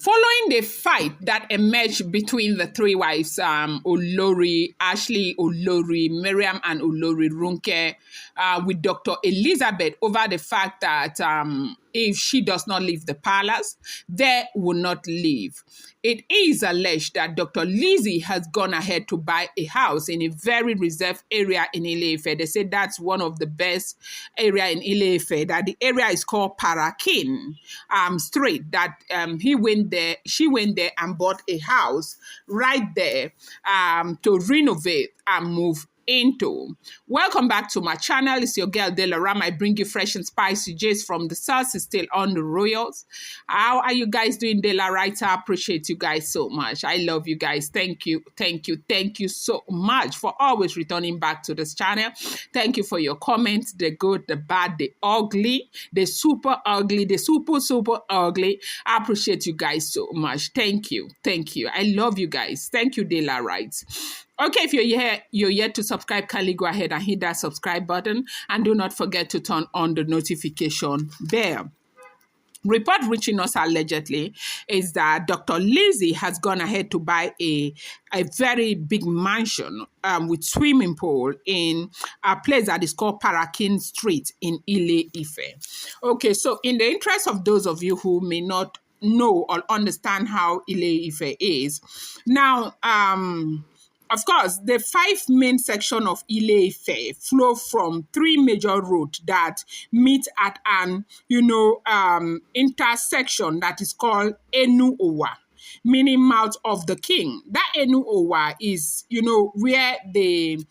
Following the fight that emerged between the three wives, Olori, Ashley, Olori, Miriam, and Olori Runke, with Dr. Elizabeth over the fact that if she does not leave the palace, they will not leave. It is alleged that Dr. Lizzy has gone ahead to buy a house in a very reserved area in Ile-Ife. They say that's one of the best area in Ile-Ife, that the area is called Parakin Street, that she went there and bought a house right there to renovate and move into. Welcome back to my channel. It's your girl Delaram. I bring you fresh and spicy gist from the source. Is still on the royals. How are you guys doing, Delaram? I appreciate you guys so much. I love you guys. Thank you so much for always returning back to this channel. Thank you for your comments, the good, the bad, the ugly, the super ugly, the super ugly. I appreciate you guys so much. Thank you. I love you guys. Thank you, Delaram. Okay, if you're yet to subscribe, kindly go ahead and hit that subscribe button, and do not forget to turn on the notification bell. Report reaching us allegedly is that Dr. Lizzy has gone ahead to buy a very big mansion with swimming pool in a place that is called Parakin Street in Ile-Ife. Okay, so in the interest of those of you who may not know or understand how Ile-Ife is, now, of course, the 5 main sections of Ile-Ife flow from 3 major roads that meet at an, intersection that is called Enu Owa, meaning mouth of the king. That Enu Owa is, where the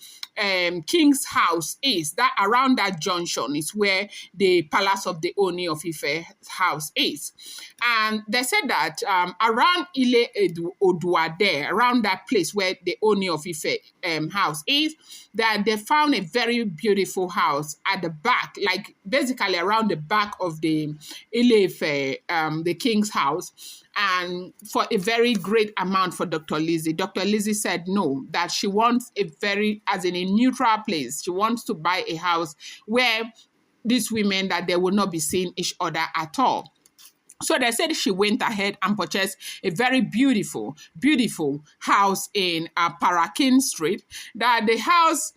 king's house is. That around that junction is where the palace of the Ooni of Ife house is. And they said that around Ile Odua there, around that place where the Ooni of Ife house is, that they found a very beautiful house at the back, like basically around the back of the Ile-Ife, the king's house, and for a very great amount for Dr. Lizzy. Dr. Lizzy said no, that she wants as in a neutral place. She wants to buy a house where these women, that they will not be seeing each other at all. So they said she went ahead and purchased a very beautiful house in Parakin Street. That the house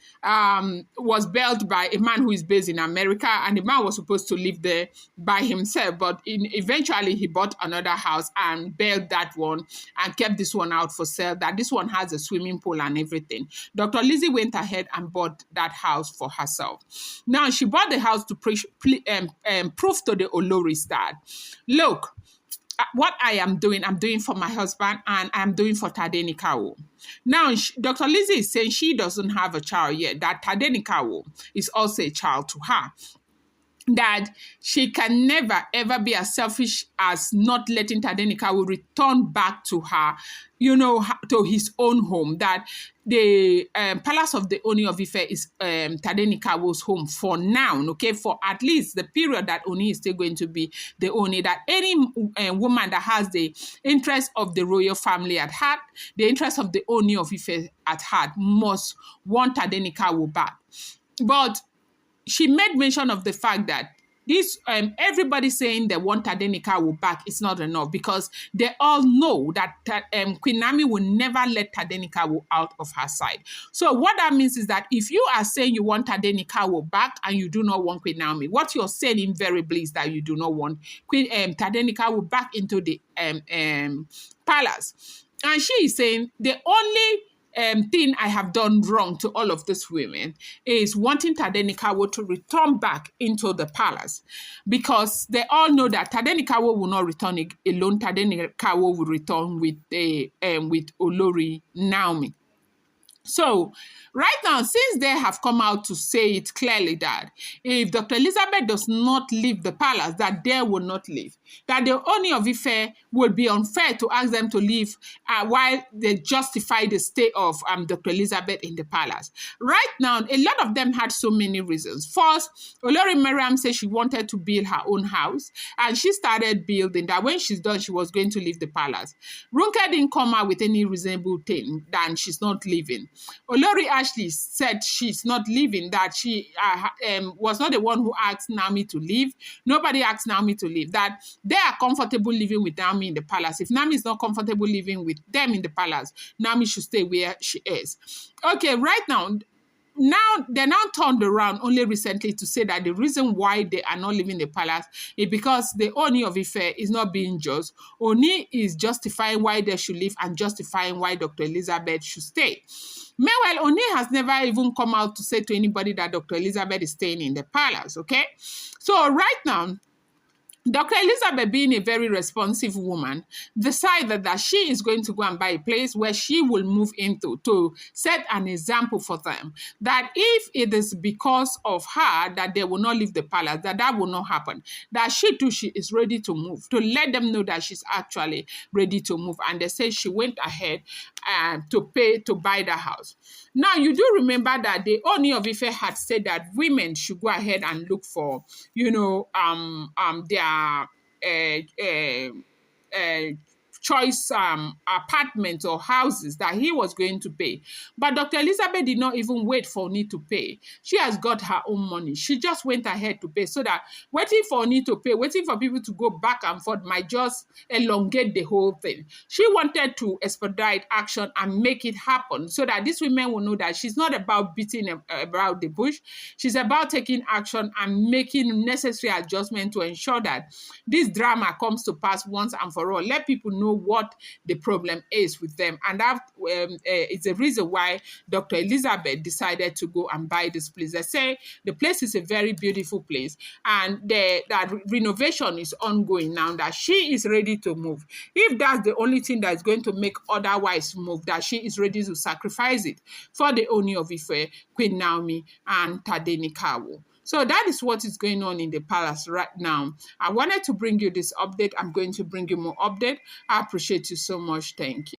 was built by a man who is based in America, and the man was supposed to live there by himself. But eventually he bought another house and built that one and kept this one out for sale. That this one has a swimming pool and everything. Dr. Lizzy went ahead and bought that house for herself. Now she bought the house to prove to the Oloris that, look, what I'm doing for my husband, and I'm doing for Tadenikawo. Now, Dr. Lizzy is saying she doesn't have a child yet, that Tadenikawo is also a child to her. That she can never, ever be as selfish as not letting Tadenikawo return back to her, to his own home. That the palace of the Ooni of Ife is Tadenikawo's home for now, okay? For at least the period that Ooni is still going to be the Ooni. That any woman that has the interest of the royal family at heart, the interest of the Ooni of Ife at heart, must want Tadenikawo back. But she made mention of the fact that this everybody saying they want Tadenikawo back is not enough, because they all know that Queen Naomi will never let Tadenikawo out of her side. So what that means is that if you are saying you want Tadenikawo back and you do not want Queen Naomi, what you're saying invariably is that you do not want Tadenikawo back into the palace. And she is saying the only thing I have done wrong to all of these women is wanting Tadenikawo to return back into the palace, because they all know that Tadenikawo will not return alone. Tadenikawo will return with Olori Naomi. So right now, since they have come out to say it clearly that if Dr. Elizabeth does not leave the palace, that they will not leave, that the Ooni of Ife will be unfair to ask them to leave while they justify the stay of Dr. Elizabeth in the palace. Right now, a lot of them had so many reasons. First, Olori Miriam said she wanted to build her own house, and she started building that. When she's done, she was going to leave the palace. Runke didn't come out with any reasonable thing that she's not leaving. Olori Ashley said she's not leaving, that she was not the one who asked Nami to leave. Nobody asked Nami to leave, that they are comfortable living with Nami in the palace. If Nami is not comfortable living with them in the palace, Nami should stay where she is. Okay, right now they're now turned around only recently to say that the reason why they are not leaving the palace is because the Ooni of Ife is not being just. Ooni is justifying why they should leave and justifying why Dr. Elizabeth should stay. Meanwhile, Ooni has never even come out to say to anybody that Dr. Elizabeth is staying in the palace, okay? So right now, Dr. Elizabeth, being a very responsive woman, decided that she is going to go and buy a place where she will move into to set an example for them. That if it is because of her that they will not leave the palace, that will not happen. That she too, she is ready to move, to let them know that she's actually ready to move. And they say she went ahead to pay to buy the house. Now, you do remember that the Ooni of Ife had said that women should go ahead and look for, their choice apartments or houses that he was going to pay. But Dr. Elizabeth did not even wait for Ooni to pay. She has got her own money. She just went ahead to pay, so that waiting for Ooni to pay, waiting for people to go back and forth might just elongate the whole thing. She wanted to expedite action and make it happen so that these women will know that she's not about beating about the bush. She's about taking action and making necessary adjustment to ensure that this drama comes to pass once and for all. Let people know what the problem is with them. And that is the reason why Dr. Elizabeth decided to go and buy this place. They say the place is a very beautiful place, and that renovation is ongoing now, that she is ready to move. If that's the only thing that is going to make otherwise move, that she is ready to sacrifice it for the Ooni of Ife, Queen Naomi, and Tadenikawo. So that is what is going on in the palace right now. I wanted to bring you this update. I'm going to bring you more update. I appreciate you so much. Thank you.